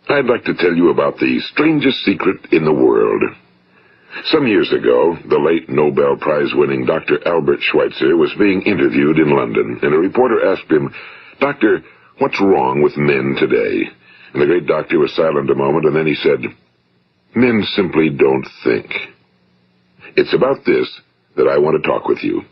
I'd like to tell you about the strangest secret in the world. Some years ago, the late Nobel Prize-winning Dr. Albert Schweitzer was being interviewed in London, and a reporter asked him, "Doctor, what's wrong with men today?" And the great doctor was silent a moment, and then he said, "Men simply don't think." It's about this that I want to talk with you.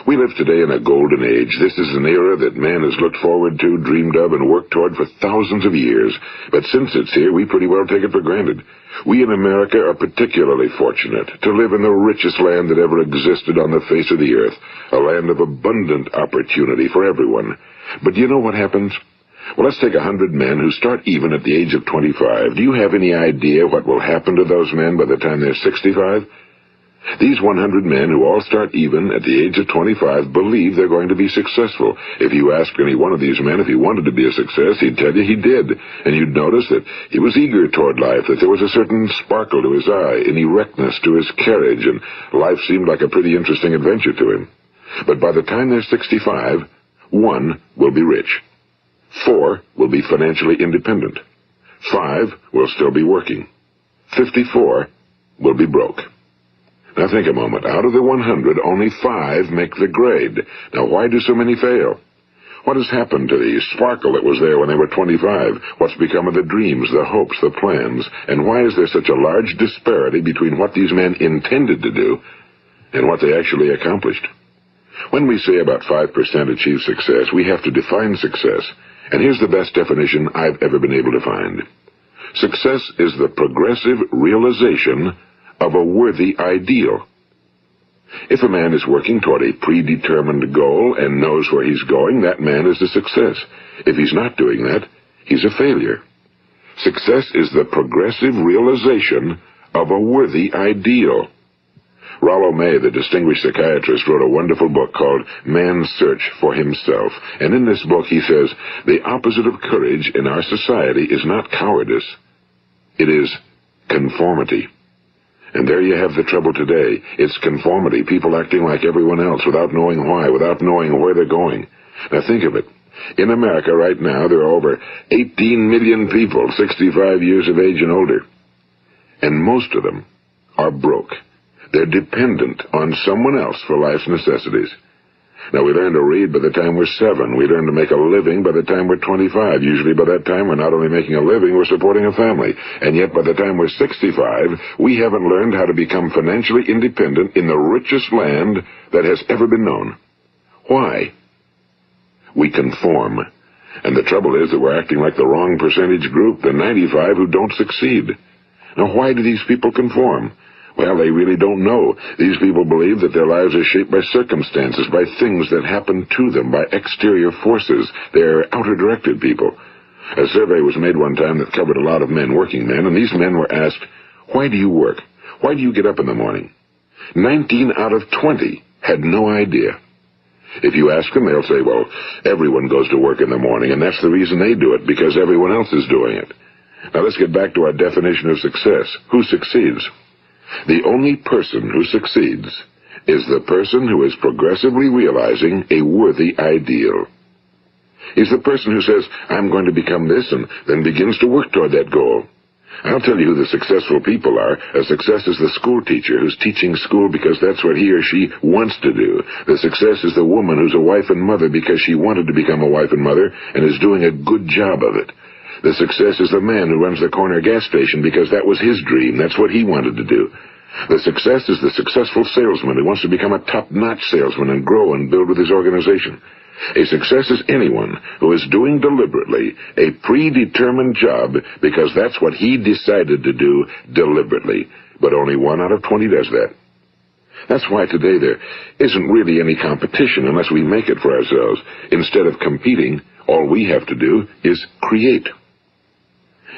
We live today in a golden age. This is an era that man has looked forward to, dreamed of, and worked toward for thousands of years. But since it's here, we pretty well take it for granted. We in America are particularly fortunate to live in the richest land that ever existed on the face of the earth, a land of abundant opportunity for everyone. But do you know what happens? Well, let's take 100 men who start even at the age of 25. Do you have any idea what will happen to those men by the time they're 65? These 100 men who all start even at the age of 25 believe they're going to be successful. If you ask any one of these men if he wanted to be a success, he'd tell you he did. And you'd notice that he was eager toward life, that there was a certain sparkle to his eye, an erectness to his carriage, and life seemed like a pretty interesting adventure to him. But by the time they're 65, 1 will be rich. 4 will be financially independent. 5 will still be working. 54 will be broke. Now think a moment. Out of the 100, only 5 make the grade. Now why do so many fail? What has happened to the sparkle that was there when they were 25? What's become of the dreams, the hopes, the plans? And why is there such a large disparity between what these men intended to do and what they actually accomplished? When we say about 5% achieve success, we have to define success. And here's the best definition I've ever been able to find. Success is the progressive realization of a worthy ideal. If a man is working toward a predetermined goal and knows where he's going, that man is a success. If he's not doing that, he's a failure. Success is the progressive realization of a worthy ideal. Rollo May, the distinguished psychiatrist, wrote a wonderful book called Man's Search for Himself. And in this book he says, the opposite of courage in our society is not cowardice. It is conformity. And there you have the trouble today. It's conformity, people acting like everyone else without knowing why, without knowing where they're going. Now think of it. In America right now, there are over 18 million people 65 years of age and older. And most of them are broke. They're dependent on someone else for life's necessities. Now, we learn to read by the time we're 7. We learn to make a living by the time we're 25. Usually by that time, we're not only making a living, we're supporting a family. And yet, by the time we're 65, we haven't learned how to become financially independent in the richest land that has ever been known. Why? We conform. And the trouble is that we're acting like the wrong percentage group, the 95 who don't succeed. Now, why do these people conform? Well, they really don't know. These people believe that their lives are shaped by circumstances, by things that happen to them, by exterior forces. They're outer-directed people. A survey was made one time that covered a lot of men, working men, and these men were asked, "Why do you work? Why do you get up in the morning?" 19 out of 20 had no idea. If you ask them, they'll say, well, everyone goes to work in the morning, and that's the reason they do it, because everyone else is doing it. Now let's get back to our definition of success. Who succeeds? The only person who succeeds is the person who is progressively realizing a worthy ideal. He's the person who says, I'm going to become this, and then begins to work toward that goal. I'll tell you who the successful people are. A success is the school teacher who's teaching school because that's what he or she wants to do. The success is the woman who's a wife and mother because she wanted to become a wife and mother and is doing a good job of it. The success is the man who runs the corner gas station because that was his dream. That's what he wanted to do. The success is the successful salesman who wants to become a top-notch salesman and grow and build with his organization. A success is anyone who is doing deliberately a predetermined job because that's what he decided to do deliberately. But only 1 out of 20 does that. That's why today there isn't really any competition unless we make it for ourselves. Instead of competing, all we have to do is create.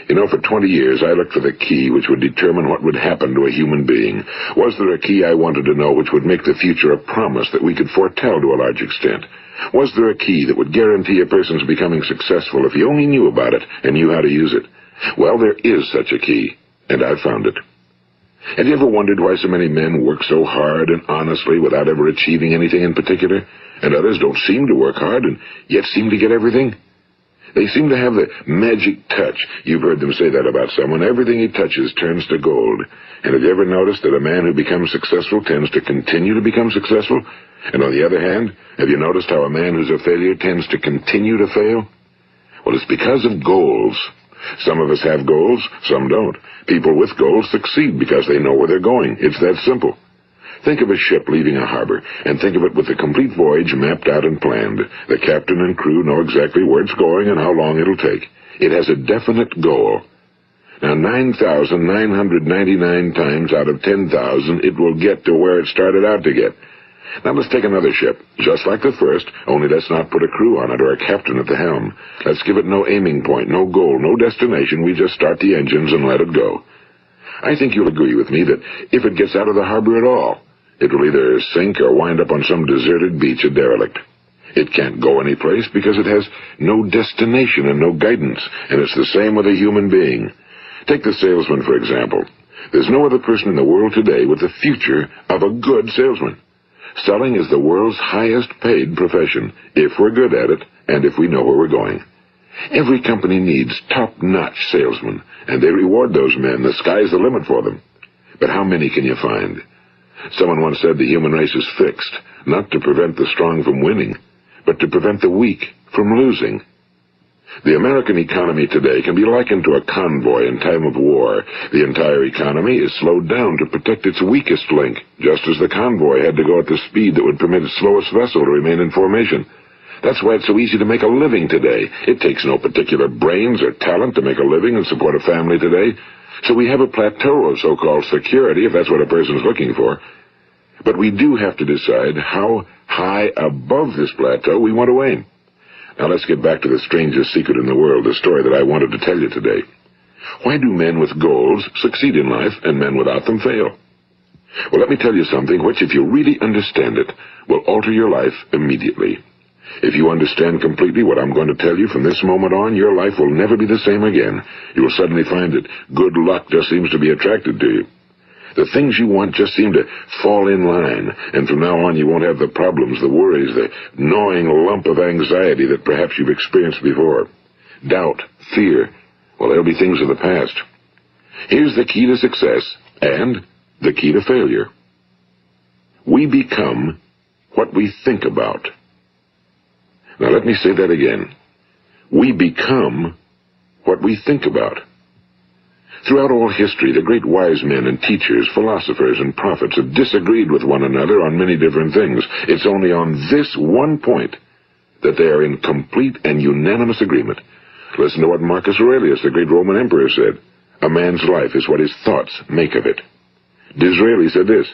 You know, for 20 years, I looked for the key which would determine what would happen to a human being. Was there a key I wanted to know which would make the future a promise that we could foretell to a large extent? Was there a key that would guarantee a person's becoming successful if he only knew about it and knew how to use it? Well, there is such a key, and I've found it. Have you ever wondered why so many men work so hard and honestly without ever achieving anything in particular, and others don't seem to work hard and yet seem to get everything? They seem to have the magic touch. You've heard them say that about someone. Everything he touches turns to gold. And have you ever noticed that a man who becomes successful tends to continue to become successful? And on the other hand, have you noticed how a man who's a failure tends to continue to fail? Well, it's because of goals. Some of us have goals, some don't. People with goals succeed because they know where they're going. It's that simple. Think of a ship leaving a harbor, and think of it with the complete voyage mapped out and planned. The captain and crew know exactly where it's going and how long it'll take. It has a definite goal. Now, 9,999 times out of 10,000, it will get to where it started out to get. Now, let's take another ship, just like the first, only let's not put a crew on it or a captain at the helm. Let's give it no aiming point, no goal, no destination. We just start the engines and let it go. I think you'll agree with me that if it gets out of the harbor at all, it will either sink or wind up on some deserted beach, a derelict. It can't go any place because it has no destination and no guidance, and it's the same with a human being. Take the salesman, for example. There's no other person in the world today with the future of a good salesman. Selling is the world's highest paid profession, if we're good at it and if we know where we're going. Every company needs top-notch salesmen, and they reward those men. The sky's the limit for them. But how many can you find? Someone once said the human race is fixed, not to prevent the strong from winning, but to prevent the weak from losing. The American economy today can be likened to a convoy in time of war. The entire economy is slowed down to protect its weakest link, just as the convoy had to go at the speed that would permit its slowest vessel to remain in formation. That's why it's so easy to make a living today. It takes no particular brains or talent to make a living and support a family today. So we have a plateau of so-called security, if that's what a person's looking for. But we do have to decide how high above this plateau we want to aim. Now let's get back to the strangest secret in the world, the story that I wanted to tell you today. Why do men with goals succeed in life and men without them fail? Well, let me tell you something which, if you really understand it, will alter your life immediately. If you understand completely what I'm going to tell you from this moment on, your life will never be the same again. You will suddenly find that good luck just seems to be attracted to you. The things you want just seem to fall in line, and from now on you won't have the problems, the worries, the gnawing lump of anxiety that perhaps you've experienced before. Doubt, fear, well, they'll be things of the past. Here's the key to success and the key to failure. We become what we think about. Now let me say that again. We become what we think about. Throughout all history, the great wise men and teachers, philosophers and prophets have disagreed with one another on many different things. It's only on this one point that they are in complete and unanimous agreement. Listen to what Marcus Aurelius, the great Roman emperor, said. A man's life is what his thoughts make of it. Disraeli said this.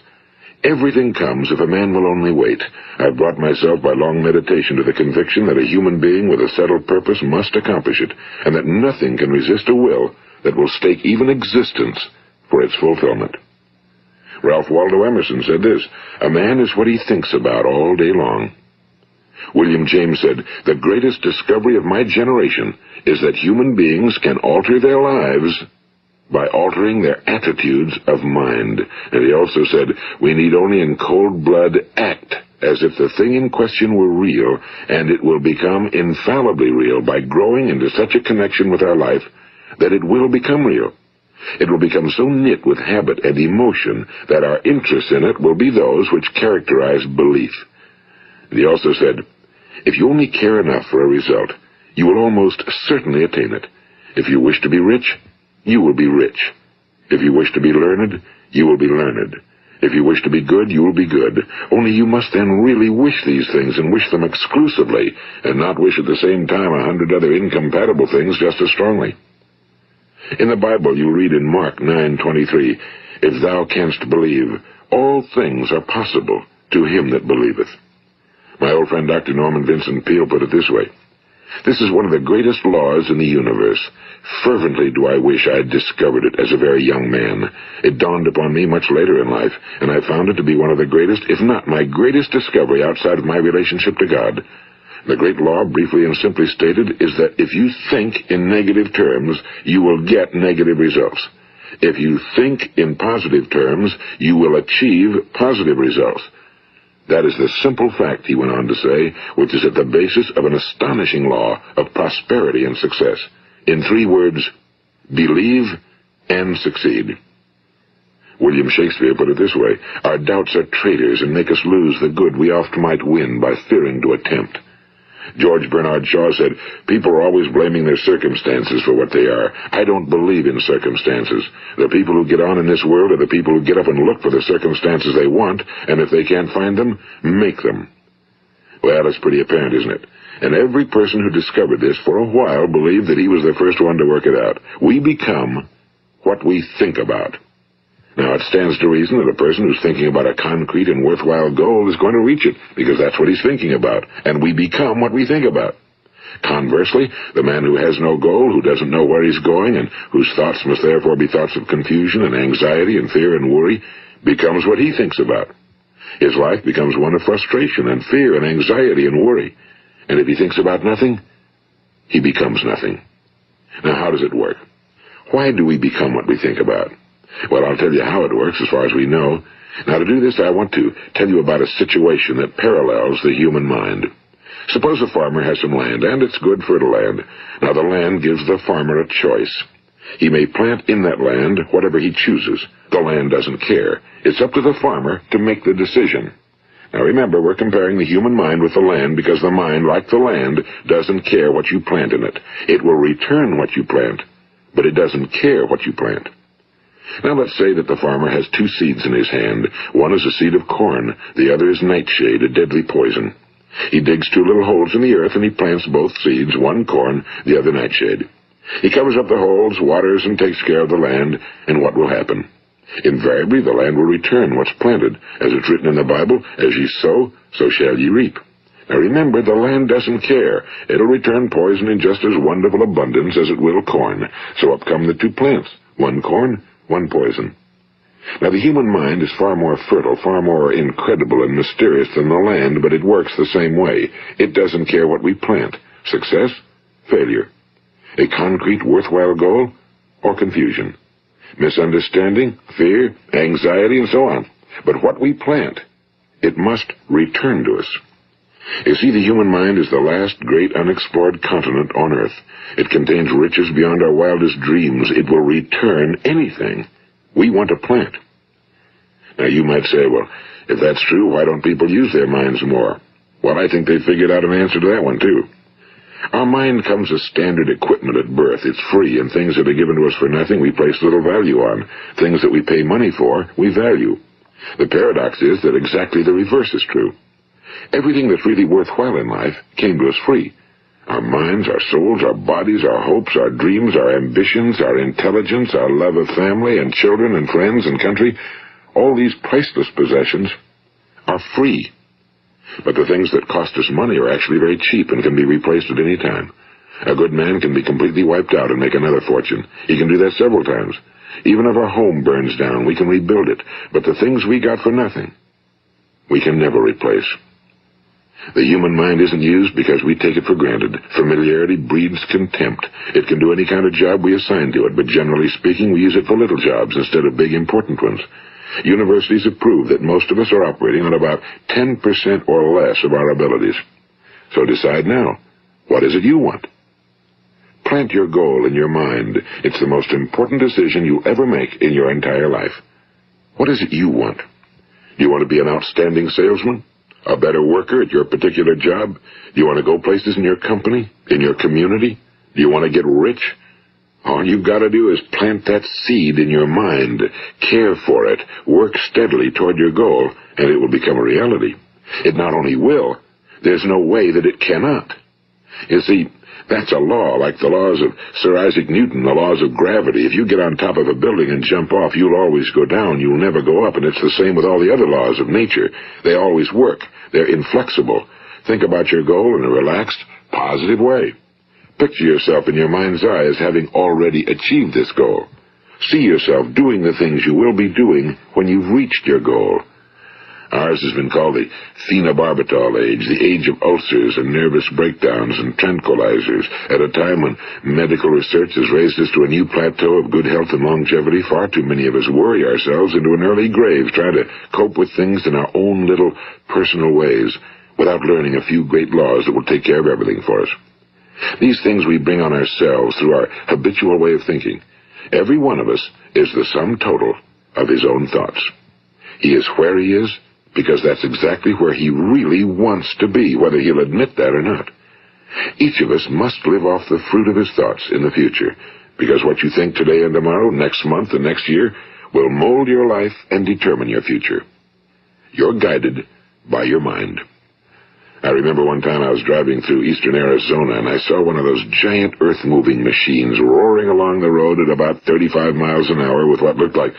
Everything comes if a man will only wait. I've brought myself by long meditation to the conviction that a human being with a settled purpose must accomplish it, and that nothing can resist a will that will stake even existence for its fulfillment. Ralph Waldo Emerson said this, a man is what he thinks about all day long. William James said, the greatest discovery of my generation is that human beings can alter their lives by altering their attitudes of mind. And he also said, we need only in cold blood act as if the thing in question were real, and it will become infallibly real by growing into such a connection with our life that it will become real. It will become so knit with habit and emotion that our interest in it will be those which characterize belief. And he also said, if you only care enough for a result, you will almost certainly attain it. If you wish to be rich, you will be rich. If you wish to be learned, you will be learned. If you wish to be good, you will be good. Only you must then really wish these things, and wish them exclusively, and not wish at the same time 100 other incompatible things just as strongly. In the Bible, you read in Mark 9:23, if thou canst believe, all things are possible to him that believeth. My old friend Dr. Norman Vincent Peale put it this way. This is one of the greatest laws in the universe. Fervently do I wish I had discovered it as a very young man. It dawned upon me much later in life, and I found it to be one of the greatest, if not my greatest discovery outside of my relationship to God. The great law, briefly and simply stated, is that if you think in negative terms, you will get negative results. If you think in positive terms, you will achieve positive results. That is the simple fact, he went on to say, which is at the basis of an astonishing law of prosperity and success. In 3 words, believe and succeed. William Shakespeare put it this way: our doubts are traitors and make us lose the good we oft might win by fearing to attempt. George Bernard Shaw said, people are always blaming their circumstances for what they are. I don't believe in circumstances. The people who get on in this world are the people who get up and look for the circumstances they want, and if they can't find them, make them. Well, it's pretty apparent, isn't it? And every person who discovered this for a while believed that he was the first one to work it out. We become what we think about. Now, it stands to reason that a person who's thinking about a concrete and worthwhile goal is going to reach it, because that's what he's thinking about, and we become what we think about. Conversely, the man who has no goal, who doesn't know where he's going, and whose thoughts must therefore be thoughts of confusion and anxiety and fear and worry, becomes what he thinks about. His life becomes one of frustration and fear and anxiety and worry. And if he thinks about nothing, he becomes nothing. Now, how does it work? Why do we become what we think about? Well, I'll tell you how it works as far as we know. Now, to do this, I want to tell you about a situation that parallels the human mind. Suppose a farmer has some land, and it's good fertile land. Now, the land gives the farmer a choice. He may plant in that land whatever he chooses. The land doesn't care. It's up to the farmer to make the decision. Now, remember, we're comparing the human mind with the land because the mind, like the land, doesn't care what you plant in it. It will return what you plant, but it doesn't care what you plant. Now, let's say that the farmer has 2 seeds in his hand. One is a seed of corn. The other is nightshade, a deadly poison. He digs 2 little holes in the earth, and he plants both seeds, one corn, the other nightshade. He covers up the holes, waters, and takes care of the land, and what will happen? Invariably, the land will return what's planted. As it's written in the Bible, as ye sow, so shall ye reap. Now remember, the land doesn't care. It'll return poison in just as wonderful abundance as it will corn. So up come the 2 plants, one corn, one poison. Now, the human mind is far more fertile, far more incredible and mysterious than the land, but it works the same way. It doesn't care what we plant. Success, failure. A concrete, worthwhile goal, or confusion. Misunderstanding, fear, anxiety, and so on. But what we plant, it must return to us. You see, the human mind is the last great unexplored continent on Earth. It contains riches beyond our wildest dreams. It will return anything we want to plant. Now, you might say, well, if that's true, why don't people use their minds more? Well, I think they figured out an answer to that one, too. Our mind comes as standard equipment at birth. It's free, and things that are given to us for nothing we place little value on. Things that we pay money for, we value. The paradox is that exactly the reverse is true. Everything that's really worthwhile in life came to us free. Our minds, our souls, our bodies, our hopes, our dreams, our ambitions, our intelligence, our love of family and children and friends and country, all these priceless possessions are free. But the things that cost us money are actually very cheap and can be replaced at any time. A good man can be completely wiped out and make another fortune. He can do that several times. Even if our home burns down, we can rebuild it. But the things we got for nothing, we can never replace. The human mind isn't used because we take it for granted. Familiarity breeds contempt. It can do any kind of job we assign to it, but generally speaking, we use it for little jobs instead of big, important ones. Universities have proved that most of us are operating on about 10% or less of our abilities. So decide now, what is it you want? Plant your goal in your mind. It's the most important decision you'll ever make in your entire life. What is it you want? Do you want to be an outstanding salesman? A better worker at your particular job? Do you want to go places in your company? In your community? Do you want to get rich? All you've got to do is plant that seed in your mind, care for it, work steadily toward your goal, and it will become a reality. It not only will, there's no way that it cannot. You see, that's a law, like the laws of Sir Isaac Newton, the laws of gravity. If you get on top of a building and jump off, you'll always go down. You'll never go up, and it's the same with all the other laws of nature. They always work. They're inflexible. Think about your goal in a relaxed, positive way. Picture yourself in your mind's eye as having already achieved this goal. See yourself doing the things you will be doing when you've reached your goal. Ours has been called the phenobarbital age, the age of ulcers and nervous breakdowns and tranquilizers, at a time when medical research has raised us to a new plateau of good health and longevity. Far too many of us worry ourselves into an early grave trying to cope with things in our own little personal ways without learning a few great laws that will take care of everything for us. These things we bring on ourselves through our habitual way of thinking. Every one of us is the sum total of his own thoughts. He is where he is because that's exactly where he really wants to be, whether he'll admit that or not. Each of us must live off the fruit of his thoughts in the future, because what you think today and tomorrow, next month and next year, will mold your life and determine your future. You're guided by your mind. I remember one time I was driving through eastern Arizona, and I saw one of those giant earth-moving machines roaring along the road at about 35 miles an hour with what looked like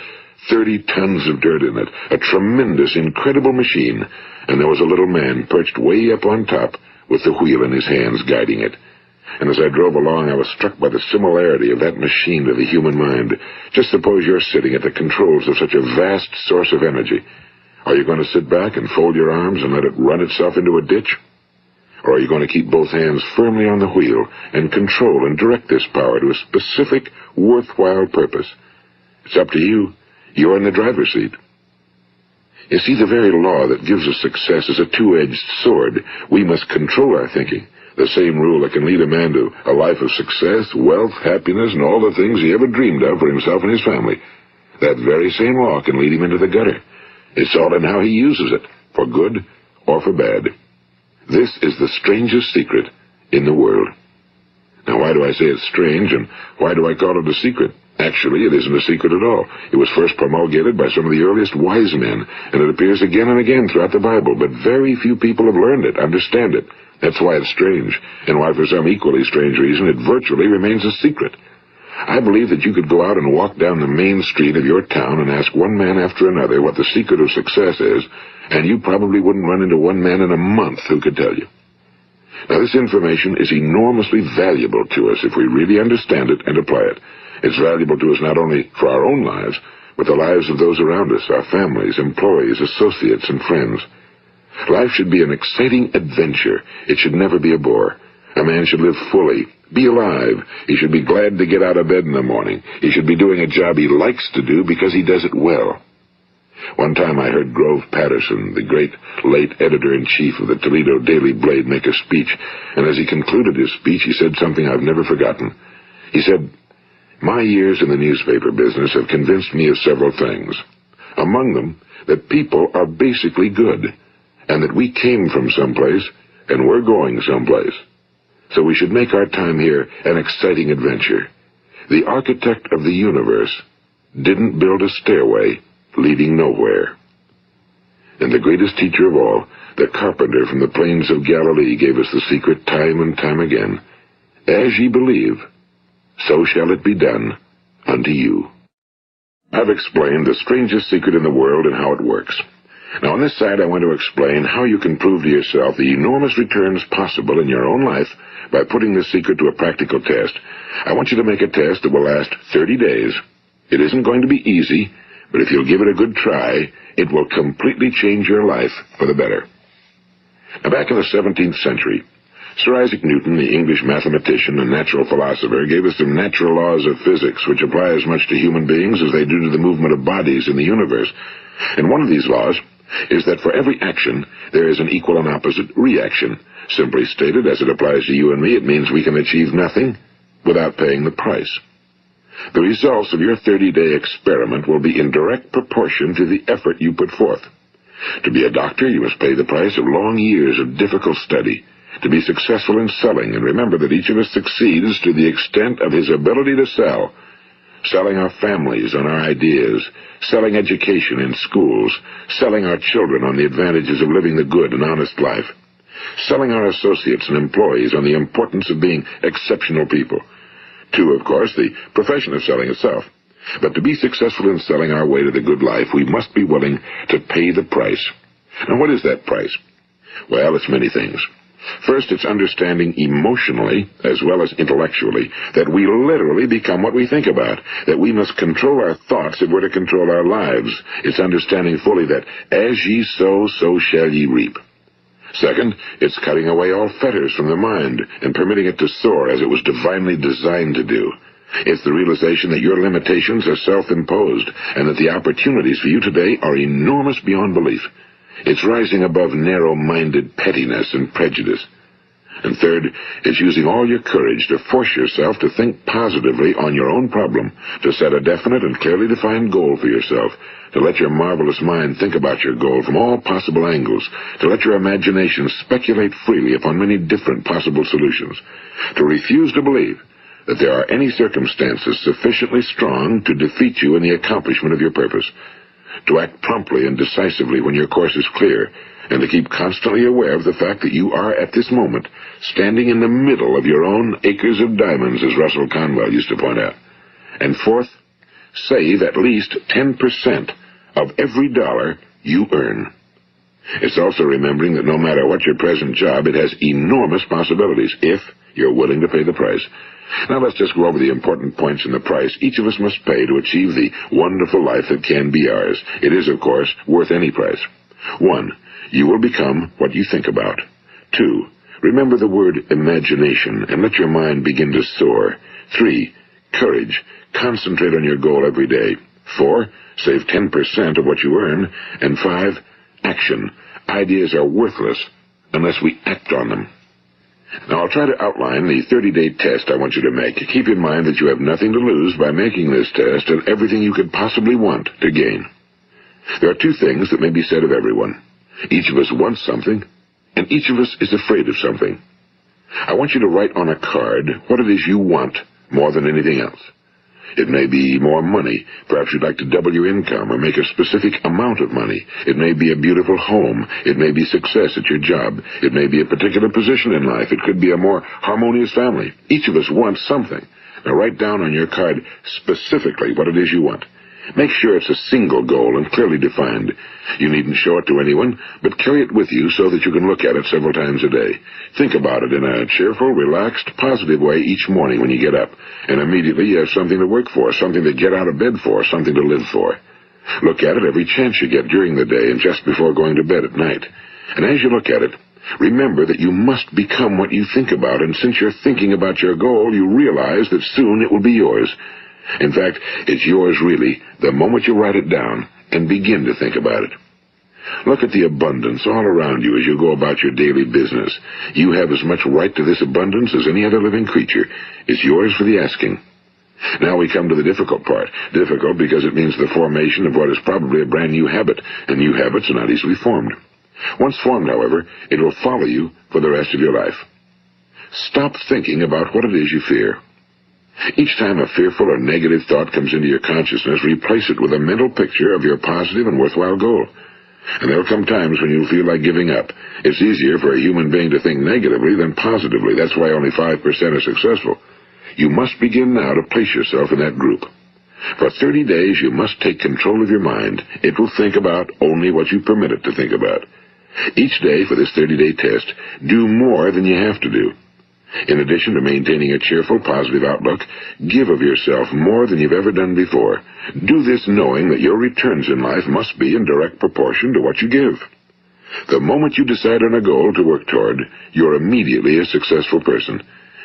30 tons of dirt in it, a tremendous, incredible machine, and there was a little man perched way up on top with the wheel in his hands guiding it. And as I drove along, I was struck by the similarity of that machine to the human mind. Just suppose you're sitting at the controls of such a vast source of energy. Are you going to sit back and fold your arms and let it run itself into a ditch? Or are you going to keep both hands firmly on the wheel and control and direct this power to a specific, worthwhile purpose? It's up to you. You're in the driver's seat. You see, the very law that gives us success is a two-edged sword. We must control our thinking. The same rule that can lead a man to a life of success, wealth, happiness, and all the things he ever dreamed of for himself and his family. That very same law can lead him into the gutter. It's all in how he uses it, for good or for bad. This is the strangest secret in the world. Now, why do I say it's strange, and why do I call it a secret? Actually, it isn't a secret at all. It was first promulgated by some of the earliest wise men, and it appears again and again throughout the Bible, but very few people have learned it, understand it. That's why it's strange, and why for some equally strange reason it virtually remains a secret. I believe that you could go out and walk down the main street of your town and ask one man after another what the secret of success is, and you probably wouldn't run into one man in a month who could tell you. Now, this information is enormously valuable to us if we really understand it and apply it. It's valuable to us not only for our own lives, but the lives of those around us, our families, employees, associates, and friends. Life should be an exciting adventure. It should never be a bore. A man should live fully, be alive. He should be glad to get out of bed in the morning. He should be doing a job he likes to do because he does it well. One time I heard Grove Patterson, the great late editor-in-chief of the Toledo Daily Blade, make a speech, and as he concluded his speech, he said something I've never forgotten. He said, "My years in the newspaper business have convinced me of several things. Among them, that people are basically good, and that we came from someplace, and we're going someplace. So we should make our time here an exciting adventure. The architect of the universe didn't build a stairway leading nowhere." And the greatest teacher of all, the carpenter from the plains of Galilee, gave us the secret time and time again. As ye believe, so shall it be done unto you. I've explained the strangest secret in the world and how it works. Now, on this side, I want to explain how you can prove to yourself the enormous returns possible in your own life by putting this secret to a practical test. I want you to make a test that will last 30 days. It isn't going to be easy, but if you'll give it a good try, it will completely change your life for the better. Now, back in the 17th century, Sir Isaac Newton, the English mathematician and natural philosopher, gave us some natural laws of physics which apply as much to human beings as they do to the movement of bodies in the universe. And one of these laws is that for every action, there is an equal and opposite reaction. Simply stated, as it applies to you and me, it means we can achieve nothing without paying the price. The results of your 30-day experiment will be in direct proportion to the effort you put forth. To be a doctor, you must pay the price of long years of difficult study. To be successful in selling, and remember that each of us succeeds to the extent of his ability to sell. Selling our families on our ideas, selling education in schools, selling our children on the advantages of living the good and honest life, selling our associates and employees on the importance of being exceptional people. To, of course, the profession of selling itself. But to be successful in selling our way to the good life, we must be willing to pay the price. And what is that price? Well, it's many things. First, it's understanding emotionally, as well as intellectually, that we literally become what we think about, that we must control our thoughts if we're to control our lives. It's understanding fully that as ye sow, so shall ye reap. Second, it's cutting away all fetters from the mind and permitting it to soar as it was divinely designed to do. It's the realization that your limitations are self-imposed and that the opportunities for you today are enormous beyond belief. It's rising above narrow-minded pettiness and prejudice. And third, it's using all your courage to force yourself to think positively on your own problem, to set a definite and clearly defined goal for yourself, to let your marvelous mind think about your goal from all possible angles, to let your imagination speculate freely upon many different possible solutions, to refuse to believe that there are any circumstances sufficiently strong to defeat you in the accomplishment of your purpose, to act promptly and decisively when your course is clear, and to keep constantly aware of the fact that you are, at this moment, standing in the middle of your own acres of diamonds, as Russell Conwell used to point out. And fourth, save at least 10% of every dollar you earn. It's also remembering that no matter what your present job, it has enormous possibilities, if you're willing to pay the price. Now let's just go over the important points in the price each of us must pay to achieve the wonderful life that can be ours. It is, of course, worth any price. 1. You will become what you think about. 2. Remember the word imagination and let your mind begin to soar. 3. Courage. Concentrate on your goal every day. 4. Save 10% of what you earn. And 5. Action. Ideas are worthless unless we act on them. Now, I'll try to outline the 30-day test I want you to make. Keep in mind that you have nothing to lose by making this test and everything you could possibly want to gain. There are two things that may be said of everyone. Each of us wants something, and each of us is afraid of something. I want you to write on a card what it is you want more than anything else. It may be more money. Perhaps you'd like to double your income or make a specific amount of money. It may be a beautiful home. It may be success at your job. It may be a particular position in life. It could be a more harmonious family. Each of us wants something. Now write down on your card specifically what it is you want. Make sure it's a single goal and clearly defined. You needn't show it to anyone, but carry it with you so that you can look at it several times a day. Think about it in a cheerful, relaxed, positive way each morning when you get up, and immediately you have something to work for, something to get out of bed for, something to live for. Look at it every chance you get during the day and just before going to bed at night. And as you look at it, remember that you must become what you think about, and since you're thinking about your goal, you realize that soon it will be yours. In fact, it's yours really the moment you write it down and begin to think about it. Look at the abundance all around you as you go about your daily business. You have as much right to this abundance as any other living creature. It's yours for the asking. Now we come to the difficult part. Difficult because it means the formation of what is probably a brand new habit, and new habits are not easily formed. Once formed, however, it will follow you for the rest of your life. Stop thinking about what it is you fear. Each time a fearful or negative thought comes into your consciousness, replace it with a mental picture of your positive and worthwhile goal. And there will come times when you'll feel like giving up. It's easier for a human being to think negatively than positively. That's why only 5% are successful. You must begin now to place yourself in that group. For 30 days, you must take control of your mind. It will think about only what you permit it to think about. Each day for this 30-day test, do more than you have to do. In addition to maintaining a cheerful, positive outlook, give of yourself more than you've ever done before. Do this knowing that your returns in life must be in direct proportion to what you give. The moment you decide on a goal to work toward, you're immediately a successful person.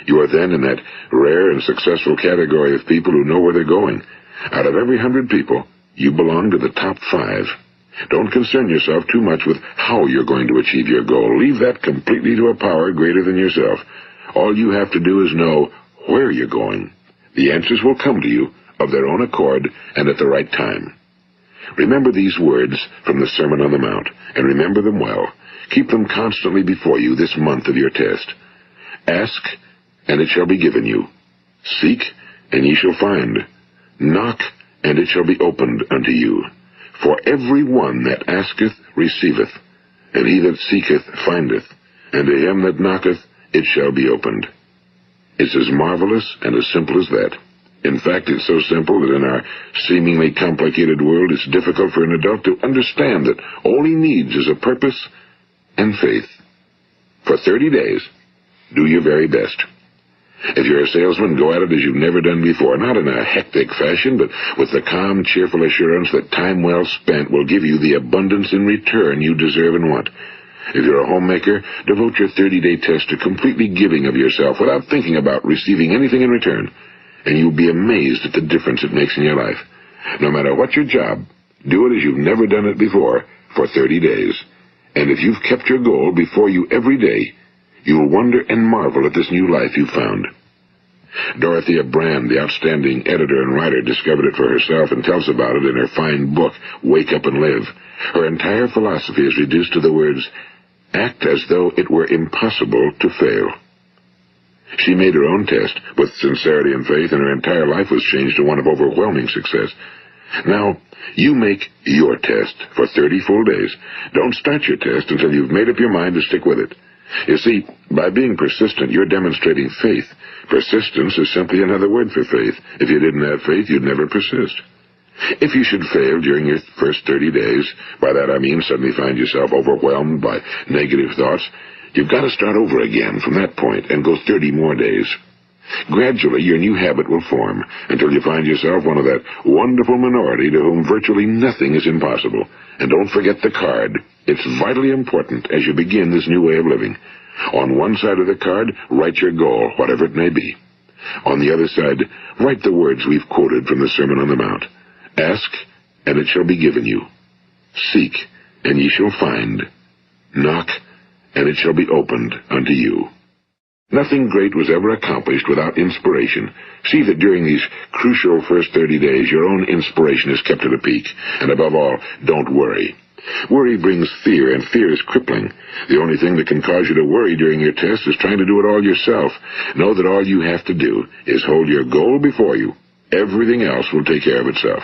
You are then in that rare and successful category of people who know where they're going. Out of every 100 people, you belong to the top 5. Don't concern yourself too much with how you're going to achieve your goal. Leave that completely to a power greater than yourself. All you have to do is know where you're going. The answers will come to you of their own accord and at the right time. Remember these words from the Sermon on the Mount, and remember them well. Keep them constantly before you this month of your test. Ask, and it shall be given you. Seek, and ye shall find. Knock, and it shall be opened unto you. For every one that asketh receiveth, and he that seeketh findeth, and to him that knocketh it shall be opened. It's as marvelous and as simple as that. In fact, it's so simple that in our seemingly complicated world, it's difficult for an adult to understand that all he needs is a purpose and faith. For 30 days, do your very best. If you're a salesman, go at it as you've never done before, not in a hectic fashion, but with the calm, cheerful assurance that time well spent will give you the abundance in return you deserve and want. If you're a homemaker, devote your 30-day test to completely giving of yourself without thinking about receiving anything in return, and you'll be amazed at the difference it makes in your life. No matter what your job, do it as you've never done it before for 30 days. And if you've kept your goal before you every day, you'll wonder and marvel at this new life you've found. Dorothea Brand, the outstanding editor and writer, discovered it for herself and tells about it in her fine book, Wake Up and Live. Her entire philosophy is reduced to the words, act as though it were impossible to fail. She made her own test with sincerity and faith, and her entire life was changed to one of overwhelming success. Now, you make your test for 30 full days. Don't start your test until you've made up your mind to stick with it. You see, by being persistent, you're demonstrating faith. Persistence is simply another word for faith. If you didn't have faith, you'd never persist. If you should fail during your first 30 days, by that I mean suddenly find yourself overwhelmed by negative thoughts, you've got to start over again from that point and go 30 more days. Gradually, your new habit will form until you find yourself one of that wonderful minority to whom virtually nothing is impossible. And don't forget the card. It's vitally important as you begin this new way of living. On one side of the card, write your goal, whatever it may be. On the other side, write the words we've quoted from the Sermon on the Mount. Ask, and it shall be given you. Seek, and ye shall find. Knock, and it shall be opened unto you. Nothing great was ever accomplished without inspiration. See that during these crucial first 30 days, your own inspiration is kept at a peak. And above all, don't worry. Worry brings fear, and fear is crippling. The only thing that can cause you to worry during your test is trying to do it all yourself. Know that all you have to do is hold your goal before you. Everything else will take care of itself.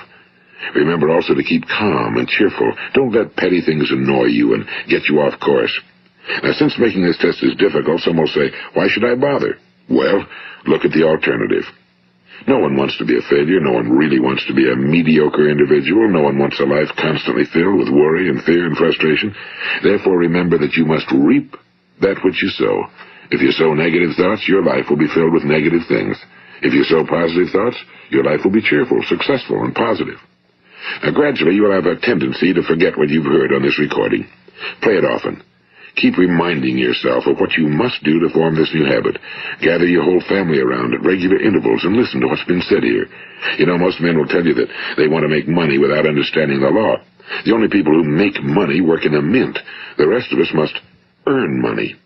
Remember also to keep calm and cheerful. Don't let petty things annoy you and get you off course. Now, since making this test is difficult, some will say, why should I bother? Well, look at the alternative. No one wants to be a failure. No one really wants to be a mediocre individual. No one wants a life constantly filled with worry and fear and frustration. Therefore, remember that you must reap that which you sow. If you sow negative thoughts, your life will be filled with negative things. If you sow positive thoughts, your life will be cheerful, successful, and positive. Now, gradually, you will have a tendency to forget what you've heard on this recording. Play it often. Keep reminding yourself of what you must do to form this new habit. Gather your whole family around at regular intervals and listen to what's been said here. You know, most men will tell you that they want to make money without understanding the law. The only people who make money work in a mint. The rest of us must earn money.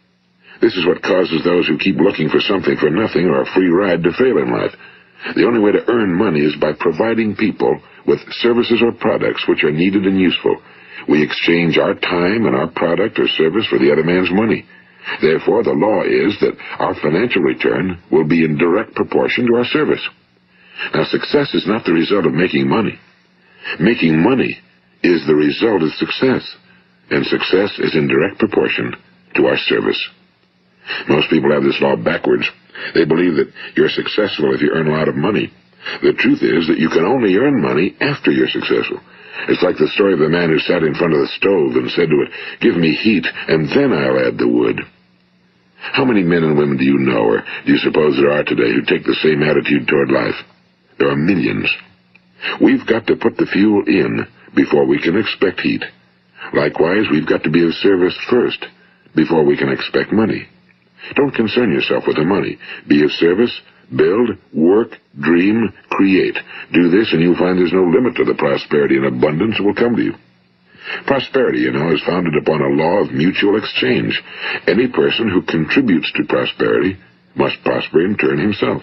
This is what causes those who keep looking for something for nothing or a free ride to fail in life. The only way to earn money is by providing people with services or products which are needed and useful. We exchange our time and our product or service for the other man's money. Therefore, the law is that our financial return will be in direct proportion to our service. Now, success is not the result of making money. Making money is the result of success, and success is in direct proportion to our service. Most people have this law backwards. They believe that you're successful if you earn a lot of money. The truth is that you can only earn money after you're successful. It's like the story of the man who sat in front of the stove and said to it, "Give me heat, and then I'll add the wood." How many men and women do you know, or do you suppose there are today, who take the same attitude toward life? There are millions. We've got to put the fuel in before we can expect heat. Likewise, we've got to be of service first before we can expect money. Don't concern yourself with the money. Be of service. Build, work, dream, create. Do this, and you'll find there's no limit to the prosperity and abundance that will come to you. Prosperity, you know, is founded upon a law of mutual exchange. Any person who contributes to prosperity must prosper in turn himself.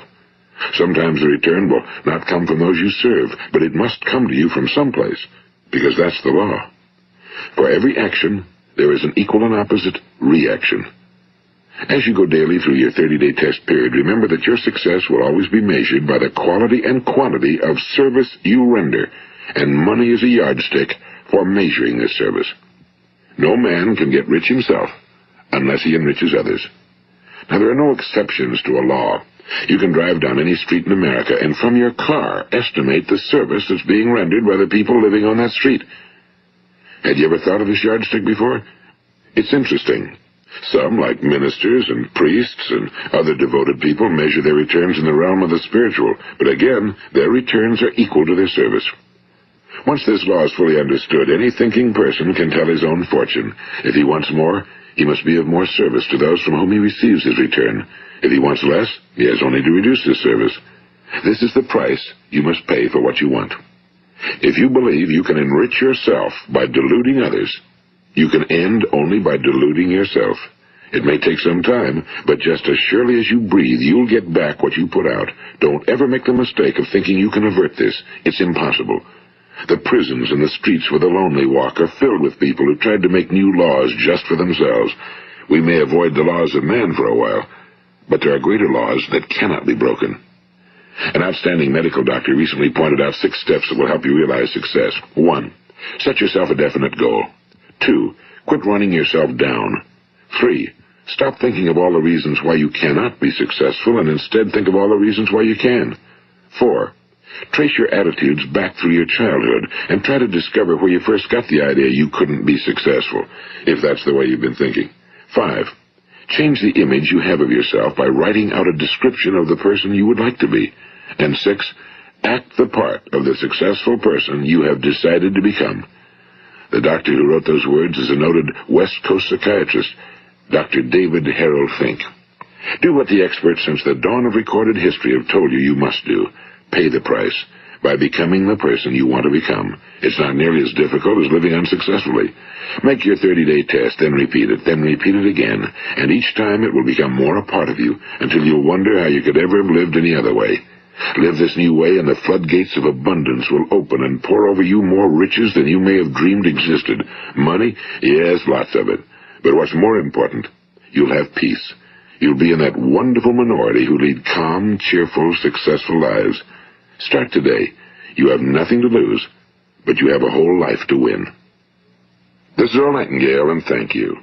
Sometimes the return will not come from those you serve, but it must come to you from someplace, because that's the law. For every action, there is an equal and opposite reaction. As you go daily through your 30-day test period, remember that your success will always be measured by the quality and quantity of service you render, and money is a yardstick for measuring this service. No man can get rich himself unless he enriches others. Now, there are no exceptions to a law. You can drive down any street in America and from your car estimate the service that's being rendered by the people living on that street. Had you ever thought of this yardstick before? It's interesting. Some, like ministers and priests and other devoted people, measure their returns in the realm of the spiritual, but again, their returns are equal to their service. Once this law is fully understood, any thinking person can tell his own fortune. If he wants more, he must be of more service to those from whom he receives his return. If he wants less, he has only to reduce his service. This is the price you must pay for what you want. If you believe you can enrich yourself by deluding others, you can end only by deluding yourself. It may take some time, but just as surely as you breathe, you'll get back what you put out. Don't ever make the mistake of thinking you can avert this. It's impossible. The prisons and the streets where the lonely walk are filled with people who tried to make new laws just for themselves. We may avoid the laws of man for a while, but there are greater laws that cannot be broken. An outstanding medical doctor recently pointed out 6 steps that will help you realize success. 1. Set yourself a definite goal. 2. Quit running yourself down. 3. Stop thinking of all the reasons why you cannot be successful and instead think of all the reasons why you can. 4. Trace your attitudes back through your childhood and try to discover where you first got the idea you couldn't be successful, if that's the way you've been thinking. 5. Change the image you have of yourself by writing out a description of the person you would like to be. And 6. Act the part of the successful person you have decided to become. The doctor who wrote those words is a noted West Coast psychiatrist, Dr. David Harold Fink. Do what the experts since the dawn of recorded history have told you must do. Pay the price by becoming the person you want to become. It's not nearly as difficult as living unsuccessfully. Make your 30-day test, then repeat it again, and each time it will become more a part of you until you'll wonder how you could ever have lived any other way. Live this new way, and the floodgates of abundance will open and pour over you more riches than you may have dreamed existed. Money? Yes, lots of it. But what's more important, you'll have peace. You'll be in that wonderful minority who lead calm, cheerful, successful lives. Start today. You have nothing to lose, but you have a whole life to win. This is Earl Nightingale, and thank you.